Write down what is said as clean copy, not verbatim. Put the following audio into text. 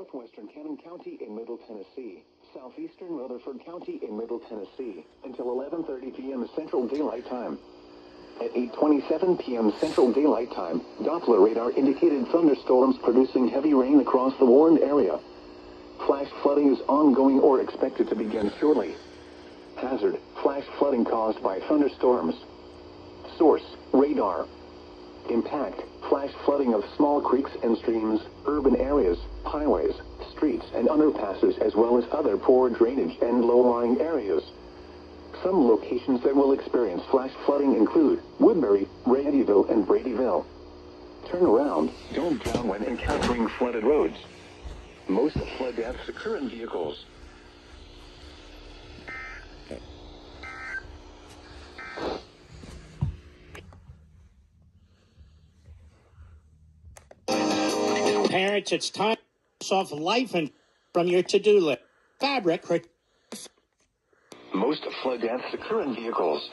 northwestern Cannon County in Middle Tennessee, southeastern Rutherford County in Middle Tennessee, until 11:30 p.m. Central Daylight Time. At 8:27 p.m. Central Daylight Time, Doppler radar indicated thunderstorms producing heavy rain across the warned area. Flash flooding is ongoing or expected to begin shortly. Hazard: flash flooding caused by thunderstorms. Source: radar. Impact: flash flooding of small creeks and streams, urban areas, highways, streets, and underpasses, as well as other poor drainage and low-lying areas. Some locations that will experience flash flooding include Woodbury, Bradyville, and Bradyville. Turn around. Don't drown when encountering flooded roads. Most flood deaths occur in vehicles. Parents, it's time to cross off life and from your to-do list. Fabric. Most flood deaths occur in vehicles.